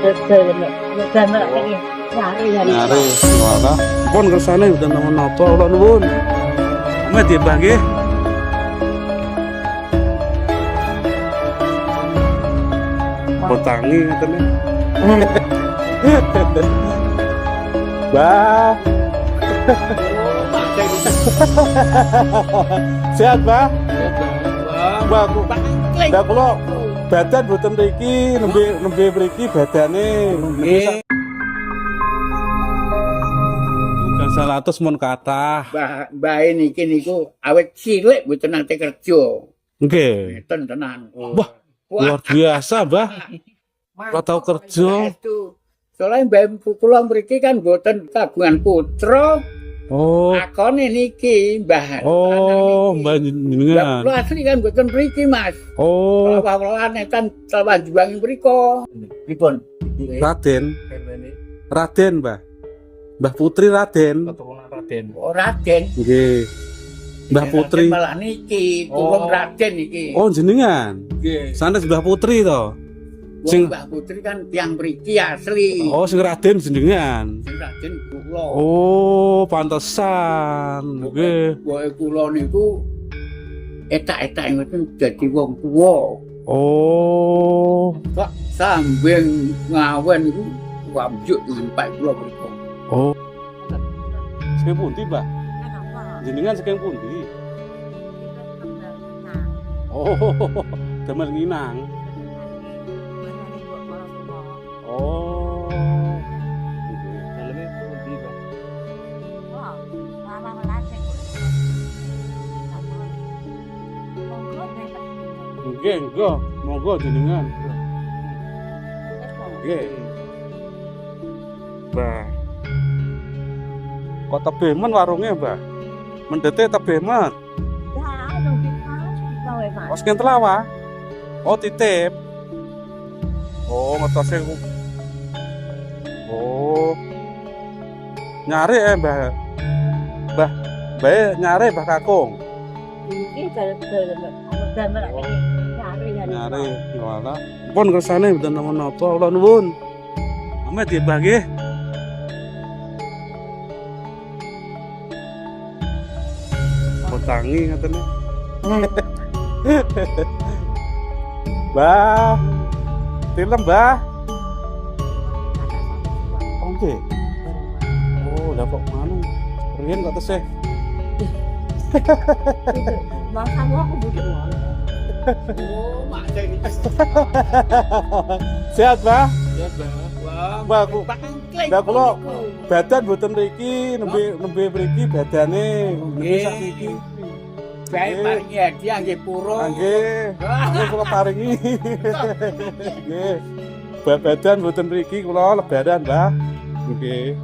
Nyari, walah. Pun kersane udah napa kula nuwun. Amet ya Mbah nggih. Botangi ngoten e. Bah. Sehat, Bah? Bah, ndak kula badan boten mriki, nembe mriki badane. Nggih. 100 mun kathah. Mbah niki niku awet cilik mboten nate kerja. Nggih. Mboten tenan. Wah, luar biasa, Mbah. Ora tau kerja. Soale mbah kula mriki kan mboten kagungan putra. Oh. Akone niki Mbah. Oh, Mbah jenengan. Kula asli kan mboten mriki, Mas. Oh. Awalane kan Tawan Juwangi mriko. Pripun? Raden. Raden, Mbah. Mbah Putri Raden. Keturunan Raden. Oh, Raden. Nggih. Mbah Putri. Malah niki, turun Raden niki. Oh, jenengan. Nggih. Sanes Mbah Putri to. Sing Mbah Putri kan tiyang mriki asli. Oh, sing Raden jenengan. Sing Raden kula. Oh, pantesan. Nggih. Wae kula niku etak-etak ngoten dadi wong tuwa. Oh. Kok sambing ngawen iku wamjuk sampai kula mriko. Oh. Saking pundi, Mbah? Jenengan saking pundi? Oh, damel nginang. Oh. Daleme pundi, Pak? Nggih, nggih. Monggo jenengan. Nggih. Mbah. Kok tebemen warunge, Mbah? Mendete tebemen. Oh, sekian telawa. Oh, titip. Oh, ngetose. Oh. Nyari Mbah. Mbah, bae nyari Mbah Kakung. Nyari, wala. Pun kersane mboten napa-napa, kula nuwun. Amet ya, Mbah nggih. Botangi ngoten e. Mbah. Film, Mbah. Oh, nggih. Oh, lah kok manu. Riyen kok tesih. Mas kamu aku butuh. Oh, mak iki. Sehat, Mbah? Ya, Mbah. Mbah, aku. Lah kula badan mboten mriki, nembe mriki badane. Nggih sakniki. Bae paringi hadiah nggih pura. Nggih. Nggih kula paringi. Nggih. Badan mboten mriki kula lebaran, Mbah. Nggih.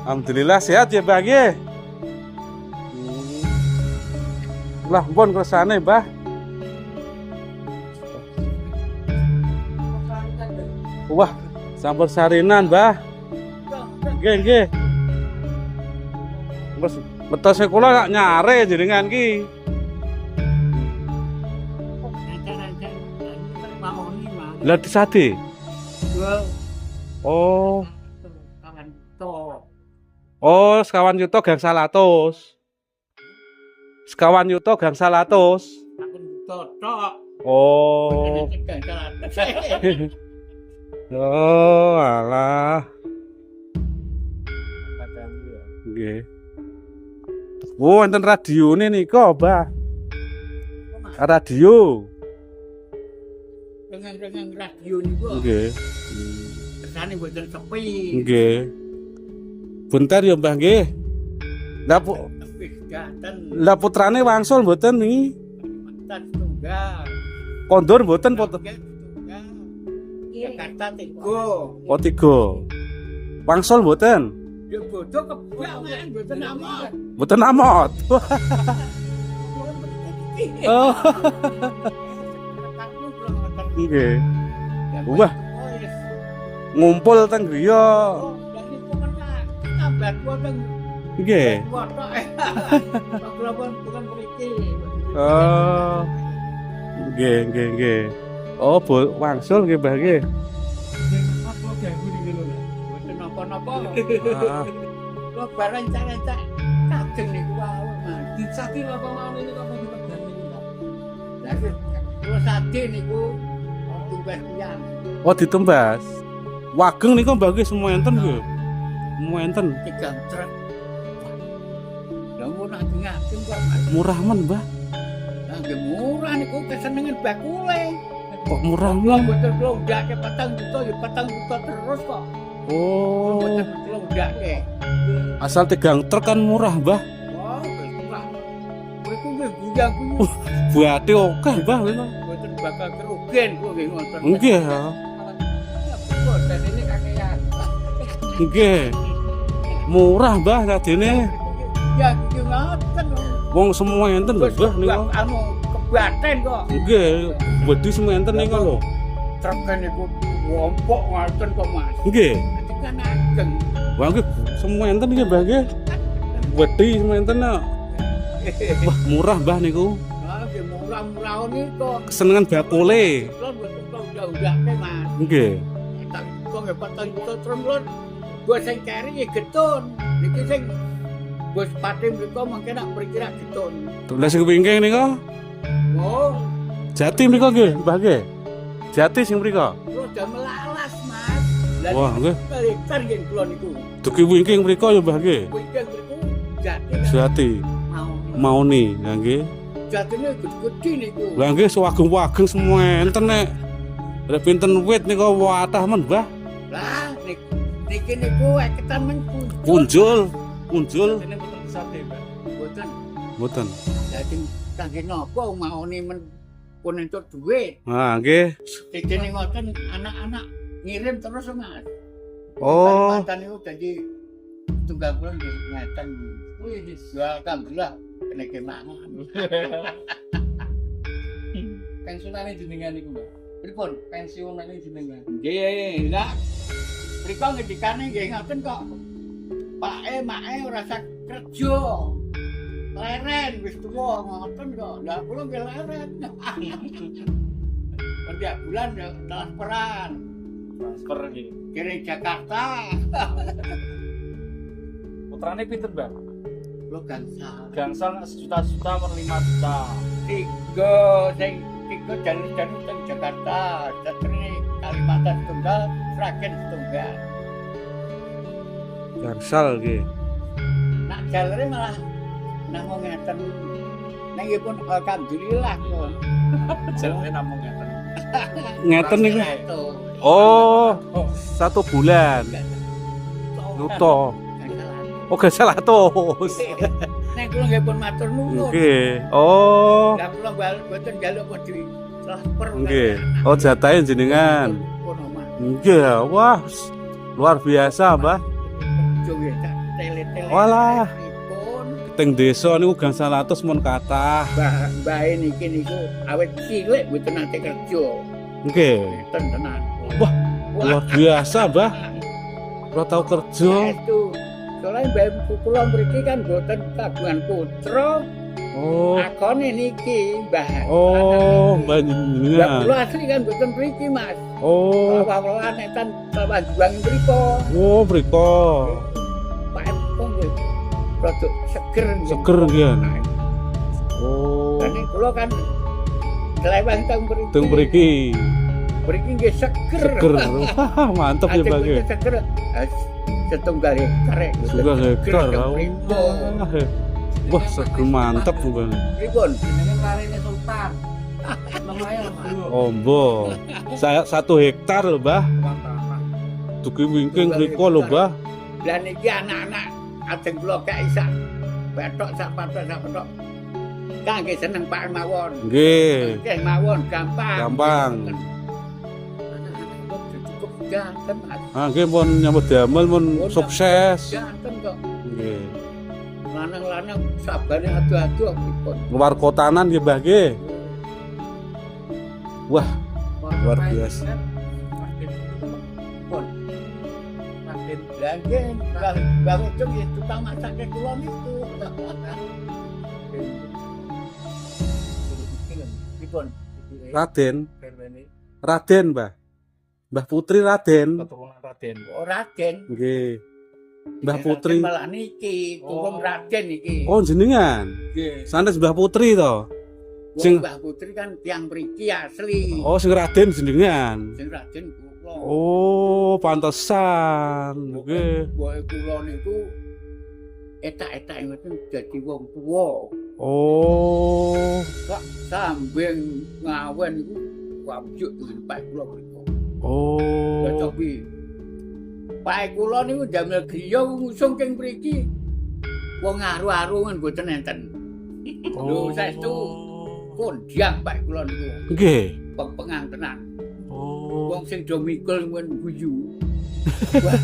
Alhamdulillah sehat ya, Mbah nggih. Lah pun kersane, Mbah. Wah, sampur sarinan, Mbah. Nggih, nggih. Wes metose kula nyare jenengan ki. Lah disade. Oh. Oh, sekawan yuta gang 100. Sekawan yuta gang 100. Oh. Oh, alah. Nggih. Oh, wonten radione nika, Mbah. Radio. Dengan radio niku. Nggih. Kersane mboten sepi. Nggih. Bentar ya, Mbah nggih. Lah putrane wangsul mboten niki? Tunggal. Kondur mboten Jakarta 3. Oh 3. Wangsul mboten? Ya bodoh kebak mboten amat. Mboten amat. Oh. Nggih. Wah. Ngumpul teng griya. Nggih. Oh. Nggih. Oh, wangsul nggih, Mbah nggih. Mboten napa-napa. Ah, Kula bareng cak-cak kajeng niku wae, Mas. Disati apa mau ini kok ditegan ini, Pak? Lah kula sadhe niku tumbas tiyang. oh ditembas. Wageng niku mbah semua enten nggih. Semua enten. 3 truk. Lah mun ngajeng kok Mas. Murah men, Mbah. Lah nggih murah niku kesenengan bakule. Kok murah Kula men? mboten kula ndake 4 juta ya 4 juta terus kok. Oh, Mboten kula ndake. asal tegang truk kan murah, Mbah. Wah, wis murah. Mriku nggih guyang-guyu. Buate oke, Mbah. Mboten bakal kerugian kula nggih ngoten. Nggih, ya. Kok dan ini kakean. Nggih. Murah, Mbah, radene. Ya iki ngoten. Wong semua enten lho, Mbah niku. Anu kebaten kok. Nggih, wedi semua enten niku lho. Truk niku wompok ngoten kok Mas. Nggih. Dadi kan ageng. Wah, nggih semua enten iki, Mbah nggih. Wedi semua enten. Wah, murah, Mbah niku. Ah, nggih murah-murah niku. Kesenengan bakule. Kula mboten kok udah-udahke Mas. Nggih. Tak kok nggih 4 juta tremlon. Bos sing keri ya getun. Niki sing bos pating mriku mangke nak berkira getun. Lah sing wingking niku Oh, Jati mriku nggih, Mbah nggih. Jati sing mriku. kula udah melalas Mas. Lah Wah, nggih. Kan nggih kula niku. Duki wingking mriku ya, Mbah nggih. Weekend mriku jati Jati. mau. Mauni, ya nggih. Jatine gede-gede niku. Lah nggih sewageng-wageng semua enten nek. Rek pinten wit niku watah men, Mbah. Lah niki niku eketan men Punjul, punjul. Ini betul disate, Pak. Mboten. Mboten. Dadi kangge napa maune men pun entuk duit. Nah, nggih. Dene ngoten anak-anak ngirim terus Mas. Oh, Kalimantan niku dadi tunggal kula nggih ngeten. Wis ya alhamdulillah kena kemangan. Pensiunane jenengan niku, Mbak. Pripun pensiunane jenengan? Nggih, lah. Mriko ngendikane nggih ngoten kok. Pake make ora sak kerja. Leren wis tuwa ngoten kok. Lah kula nggih leren. Setiap bulan ya transferan. Transfer iki. Kirim Jakarta. Putrane pinten, Mbak? Lo gangsal. Gangsal sejuta-juta per 5 juta. Tiga jalur-jalur teng Jakarta. Jatri Kalimantan Tunggal, Sragen Tunggal. garsal nggih. Nak jalure malah nang ngeten. Nang nggih pun alhamdulillah kok. Jalane namung ngeten. Ngeten niku. Itu. Oh, 1 bulan. Luto. Oh, gangsal atus. Nek kula nggih pun matur nuwun. Nggih. Oh, Lah kula mboten njaluk pun di transfer. nggih. Oh, jatahe jenengan. Kono Mas. Nggih, wah. Luar biasa, Mbah. Kerja nggih tak tele-tele. Walah. Pun Teng desa niku gangsal atus mun kathah. mbah niki niku awet cilik mboten nate kerja. Nggih. Tenan. Wah, luar biasa, Mbah. Ora tau kerja. Itu. Soalnya mbah kula mriki kan mboten kagungan putra. Oh. Akone niki mbah. Oh, Mbah Lah jenengan. kula asli kan mboten mriki Mas. Oh. Awal-awalan netan lawan juang mriko. Oh, mriko. Pak Empong nggih. Produk seger. nggih. Seger nggih. Oh. Lan kula kan kelewat teng mriki. Teng mriki. Mriki nggih seger. Seger. Wah, mantep ya, Mbah nggih. Seger. Setunggal hektar. Juga hektar. Pripun? Wah, seger mantep, Mbah. Pripun? Jenenge larine Sultan. Lumayan, Mbak. Ombo. Saya 1 hektar lho, Mbah. Duki wingking mriko lho, Mbah. Lah niki anak-anak ajeng kula gak isak bathok sak pathok. Kangge seneng Pak mawon. Nggih. Nggih mawon gampang. Gampang. Anak-anak cukup ganteng Mas. Ah, nggih mun nyambut damel mun sukses. Ganteng kok. Nggih. Lanang-lanang sabane adu-adu pripun. Luar kotanan nggih, Mbah nggih. Wah, luar biasa. Pun. Lah nggih, Bang Ujung ya tukang masake kula niku. Pripun? Raden, Mbah. Mbah Putri Raden. Keturunan Raden. Oh Raden. Nggih. Mbah Raden Putri. malah niki, turun Raden iki. Oh jenengan. Nggih. Sanes Mbah Putri to. Wong Sing- Mbah Putri kan tiang mriki asli. Oh sing Raden jenengan. Sing Raden kula. Oh, pantesan. Nggih. Boe kula niku etak-etak ngoten dadi wong tuwa. Oh. Kok sambing ngawen iku wabjuk dengan Pak kula mriku. Oh. Tapi Pak kula niku damel griya ngusung keng mriki. Wong aru-aru kan mboten enten. Lho saestu kondang Pak kula niku. Nggih. Peng-pengang tenan. Oh. Wong sing do mikul men guyu. Wah.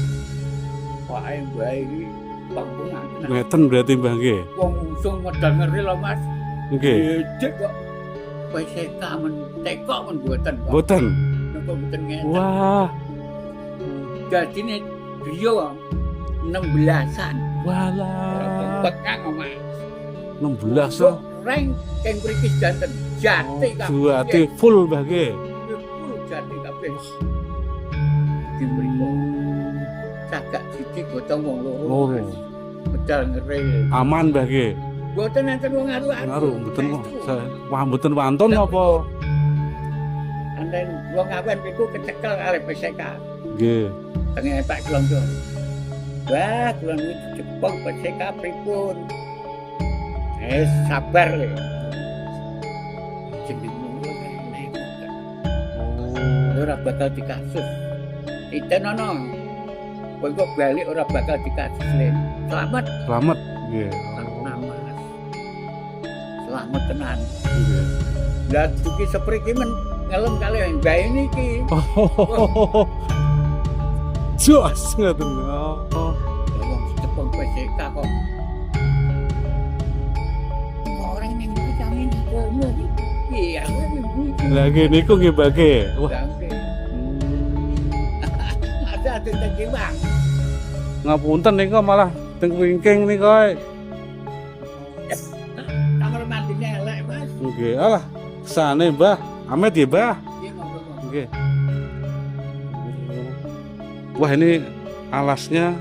Pak bae iki peng-pengang tenan. Ngeten berarti Mbah nggih. Wong ngusung medal ngeri lho Mas. Nggih. Ejek kok. Peseka men tekok men mboten kok. Boten. Napa mboten ngeten. Wah. Dadine griya 16-an. Walah. Pekang omah. 16 to. Reng keng mriki sedanten jati kabeh. Juati full Mbah nggih. Full jati kabeh. Di mriko cagak siji gotong wong loro. Loro. Medal ngeri. Aman Mbah nggih. Mboten enten wong aru-aru. Ngaruh mboten kok. Wah mboten wonten apa? Anten wong awen iku kecekel kali PSK. Nggih. Tengene Pak Klondo. Wah, kula niku Jepang PSK pripun? Sabar le. Jeneng ngono kae. Ora bakal dikasus. Itenono. Kowe kok balik ora bakal dikasus le. Selamat Selamat. Nggih. tenan Mas. Selamat tenan. Nggih. Lah duki sepriki men ngelem kali bae niki. Oh. Jos ngoten. Oh. Wong Jepang PSK kok. Orang ning kami kono iki. Iya, Lah nggih niku nggih Mbah nggih. Wah. Ada tadi Bang. Ngapunten niku malah teng wingking niku. Kamar mandinya elek, Mas. Nggih. Alah, kesane Mbah. Amet ya, Mbah. Iya, ngomong. Nggih. Wah, ini alasnya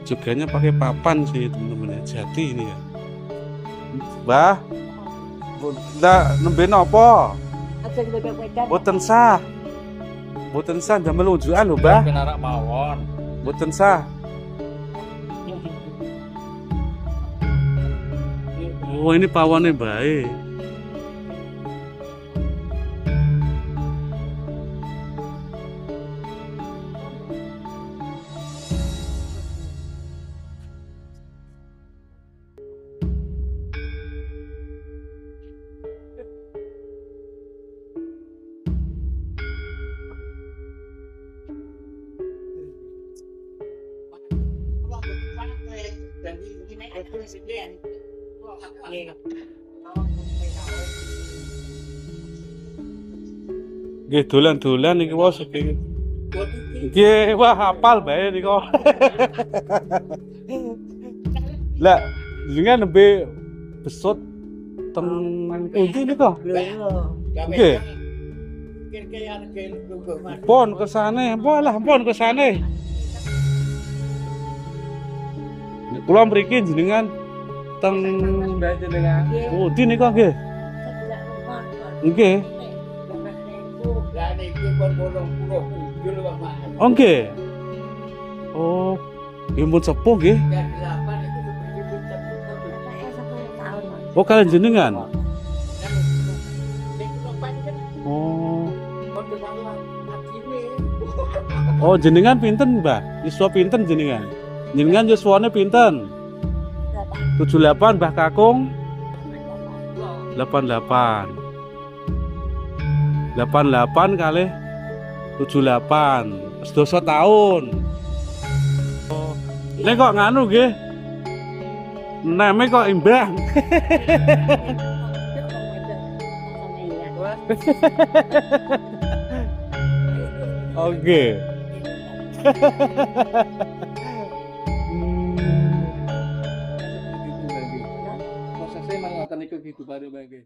juganya pakai papan sih, teman-teman ya. Jati ini ya. Mbah. Ndak nembe napa? Ajeng beda-beda. Boten sah. Boten sah damel unjukan lho, Mbah. Penarak mawon. Boten sah. Oh, ini pawonnya baik. Dan ini ada presiden. Nggih dolan-dolan iki wis iki. Nggih, wah hafal bae niku. Lah, jenengan nembe besut teng endi niku? Nggih. Kira-kira nunggu Mas. Pon kesane, pon kesane. Kula mriki jenengan teng Mbah jenengan. oh di niku nggih. Nggih. Lah niki pun 80 Kok Mas. Oh nggih. Oh, nggih mun sepuh nggih. Ya 8 itu seperti puncak. Oh kalian jenengan. Nek kula pancen Oh. model malah akine. Oh jenengan pinten, Mbah? Yuswa pinten jenengan? Jenengan yuswane pinten? 78 Mbah Kakung? 88. 88 kali 78. Sedoso tahun. Oh. Nek kok nganu nggih? Neme kok imbang. Oke. Prosesnya emang ngoten niku gitu baru bae.